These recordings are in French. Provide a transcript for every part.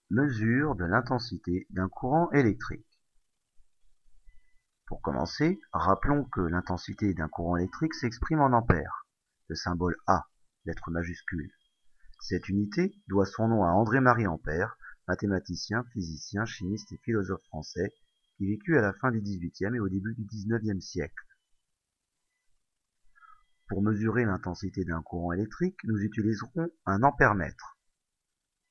Mesure de l'intensité d'un courant électrique. Pour commencer, rappelons que l'intensité d'un courant électrique s'exprime en ampères, le symbole A, lettre majuscule. Cette unité doit son nom à André-Marie Ampère, mathématicien, physicien, chimiste et philosophe français, qui vécut à la fin du XVIIIe et au début du XIXe siècle. Pour mesurer l'intensité d'un courant électrique, nous utiliserons un ampèremètre.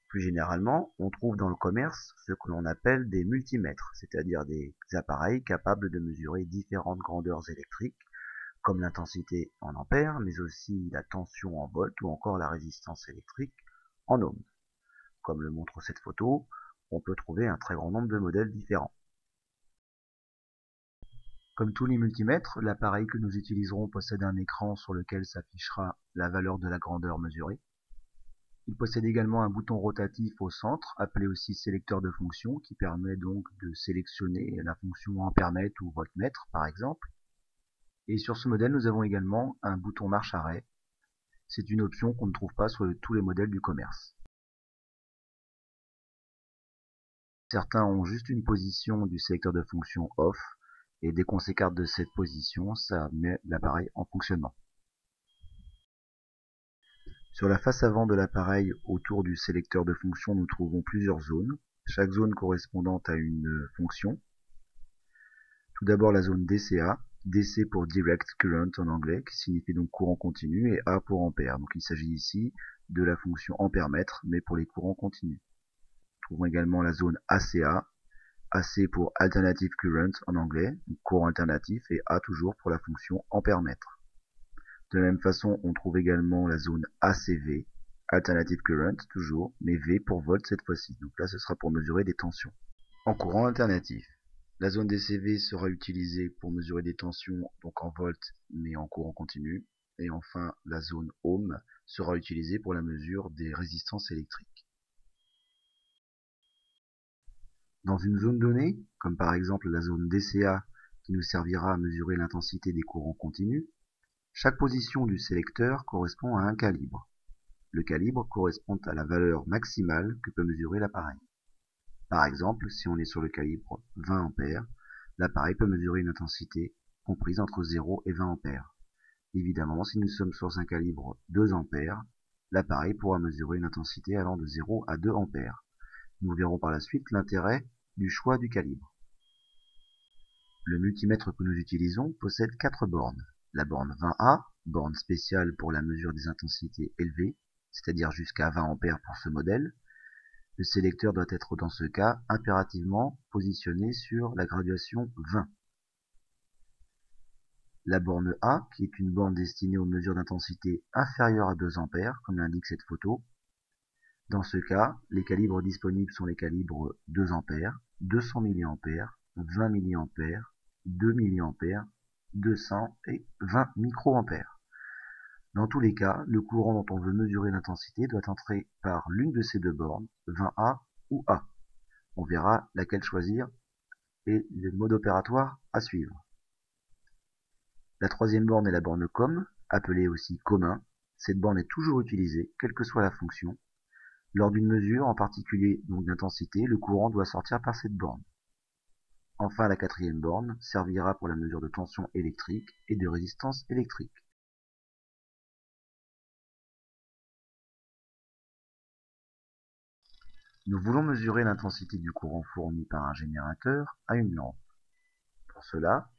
Plus généralement, on trouve dans le commerce ce que l'on appelle des multimètres, c'est-à-dire des appareils capables de mesurer différentes grandeurs électriques, comme l'intensité en ampères, mais aussi la tension en volts ou encore la résistance électrique en ohms. Comme le montre cette photo, on peut trouver un très grand nombre de modèles différents. Comme tous les multimètres, l'appareil que nous utiliserons possède un écran sur lequel s'affichera la valeur de la grandeur mesurée. Il possède également un bouton rotatif au centre, appelé aussi sélecteur de fonction, qui permet donc de sélectionner la fonction ampèremètre ou voltmètre, par exemple. Et sur ce modèle, nous avons également un bouton marche-arrêt. C'est une option qu'on ne trouve pas sur tous les modèles du commerce. Certains ont juste une position du sélecteur de fonction off, et dès qu'on s'écarte de cette position, ça met l'appareil en fonctionnement. Sur la face avant de l'appareil, autour du sélecteur de fonction, nous trouvons plusieurs zones, chaque zone correspondant à une fonction. Tout d'abord la zone DCA, DC pour Direct Current en anglais, qui signifie donc courant continu, et A pour ampère. Donc il s'agit ici de la fonction ampèremètre, mais pour les courants continus. Nous trouvons également la zone ACA, AC pour Alternative Current en anglais, donc courant alternatif, et A toujours pour la fonction ampèremètre. De la même façon, on trouve également la zone ACV, Alternative Current toujours, mais V pour volt cette fois-ci. Donc là, ce sera pour mesurer des tensions en courant alternatif. La zone DCV sera utilisée pour mesurer des tensions, donc en volts, mais en courant continu. Et enfin, la zone ohm sera utilisée pour la mesure des résistances électriques. Dans une zone donnée, comme par exemple la zone DCA, qui nous servira à mesurer l'intensité des courants continus, chaque position du sélecteur correspond à un calibre. Le calibre correspond à la valeur maximale que peut mesurer l'appareil. Par exemple, si on est sur le calibre 20 ampères, l'appareil peut mesurer une intensité comprise entre 0 et 20 ampères. Évidemment, si nous sommes sur un calibre 2 ampères, l'appareil pourra mesurer une intensité allant de 0 à 2 ampères. Nous verrons par la suite l'intérêt du choix du calibre. Le multimètre que nous utilisons possède 4 bornes. La borne 20A, borne spéciale pour la mesure des intensités élevées, c'est-à-dire jusqu'à 20 ampères pour ce modèle. Le sélecteur doit être dans ce cas impérativement positionné sur la graduation 20. La borne A, qui est une borne destinée aux mesures d'intensité inférieures à 2 ampères, comme l'indique cette photo. Dans ce cas, les calibres disponibles sont les calibres 2 ampères, 200 mA, 20 mA, 2 mA, 200 et 20 microampères. Dans tous les cas, le courant dont on veut mesurer l'intensité doit entrer par l'une de ces deux bornes, 20A ou A. On verra laquelle choisir et le mode opératoire à suivre. La troisième borne est la borne COM, appelée aussi commun. Cette borne est toujours utilisée, quelle que soit la fonction. Lors d'une mesure, en particulier donc d'intensité, le courant doit sortir par cette borne. Enfin, la quatrième borne servira pour la mesure de tension électrique et de résistance électrique. Nous voulons mesurer l'intensité du courant fourni par un générateur à une lampe. Pour cela,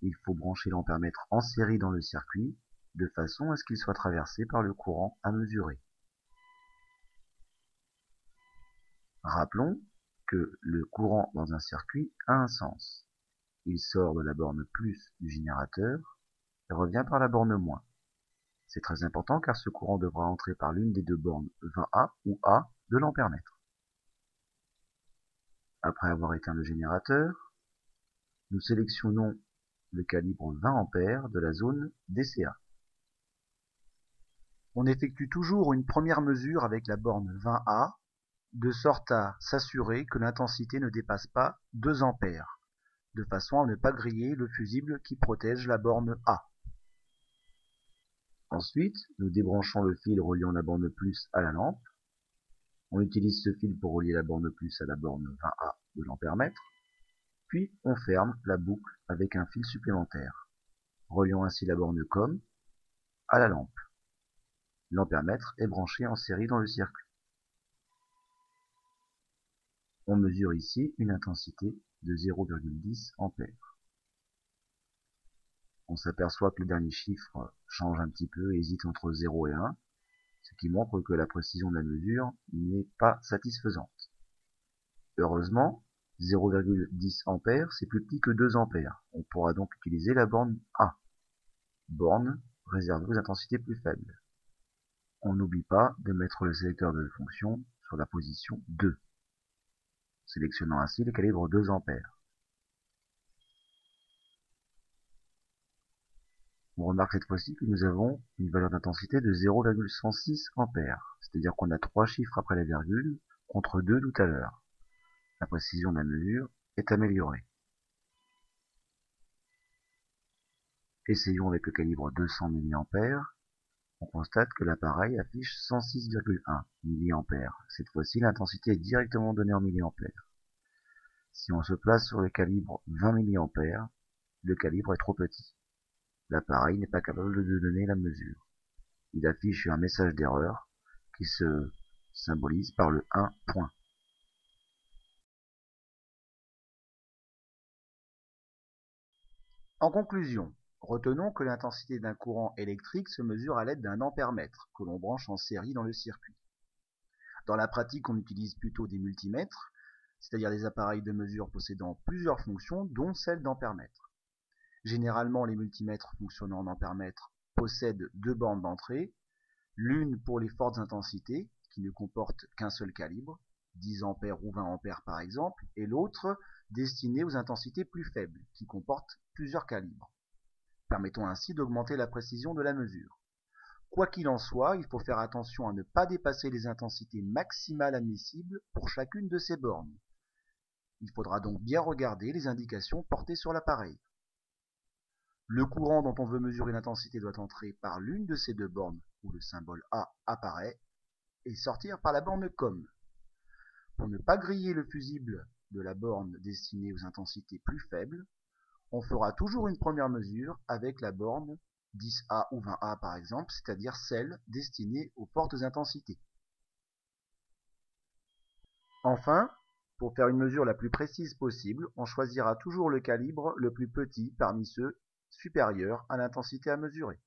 il faut brancher l'ampèremètre en série dans le circuit, de façon à ce qu'il soit traversé par le courant à mesurer. Rappelons que le courant dans un circuit a un sens. Il sort de la borne plus du générateur et revient par la borne moins. C'est très important car ce courant devra entrer par l'une des deux bornes 20A ou A de l'ampèremètre. Après avoir éteint le générateur, nous sélectionnons le calibre 20 ampères de la zone DCA. On effectue toujours une première mesure avec la borne 20A, de sorte à s'assurer que l'intensité ne dépasse pas 2 ampères, de façon à ne pas griller le fusible qui protège la borne A. Ensuite, nous débranchons le fil reliant la borne plus à la lampe. On utilise ce fil pour relier la borne plus à la borne 20A de l'ampèremètre, puis on ferme la boucle avec un fil supplémentaire, reliant ainsi la borne COM à la lampe. L'ampèremètre est branché en série dans le circuit. On mesure ici une intensité de 0,10 A. On s'aperçoit que le dernier chiffre change un petit peu et hésite entre 0 et 1, ce qui montre que la précision de la mesure n'est pas satisfaisante. Heureusement, 0,10 A c'est plus petit que 2 A. On pourra donc utiliser la borne A, borne réservée aux intensités plus faibles. On n'oublie pas de mettre le sélecteur de fonction sur la position 2, sélectionnant ainsi le calibre 2 A. On remarque cette fois-ci que nous avons une valeur d'intensité de 0,106 A, c'est-à-dire qu'on a 3 chiffres après la virgule, contre 2 tout à l'heure. La précision de la mesure est améliorée. Essayons avec le calibre 200 mA. On constate que l'appareil affiche 106,1 mA. Cette fois-ci, l'intensité est directement donnée en milliampères. Si on se place sur le calibre 20 mA, le calibre est trop petit. L'appareil n'est pas capable de donner la mesure. Il affiche un message d'erreur qui se symbolise par le 1 point. En conclusion, retenons que l'intensité d'un courant électrique se mesure à l'aide d'un ampèremètre que l'on branche en série dans le circuit. Dans la pratique, on utilise plutôt des multimètres, c'est-à-dire des appareils de mesure possédant plusieurs fonctions, dont celle d'ampèremètre. Généralement, les multimètres fonctionnant en ampèremètre possèdent deux bornes d'entrée, l'une pour les fortes intensités, qui ne comportent qu'un seul calibre, 10 A ou 20 A par exemple, et l'autre destinée aux intensités plus faibles, qui comportent plusieurs calibres, permettant ainsi d'augmenter la précision de la mesure. Quoi qu'il en soit, il faut faire attention à ne pas dépasser les intensités maximales admissibles pour chacune de ces bornes. Il faudra donc bien regarder les indications portées sur l'appareil. Le courant dont on veut mesurer l'intensité doit entrer par l'une de ces deux bornes où le symbole A apparaît et sortir par la borne COM. Pour ne pas griller le fusible de la borne destinée aux intensités plus faibles, on fera toujours une première mesure avec la borne 10A ou 20A par exemple, c'est-à-dire celle destinée aux fortes intensités. Enfin, pour faire une mesure la plus précise possible, on choisira toujours le calibre le plus petit parmi ceux supérieurs à l'intensité à mesurer.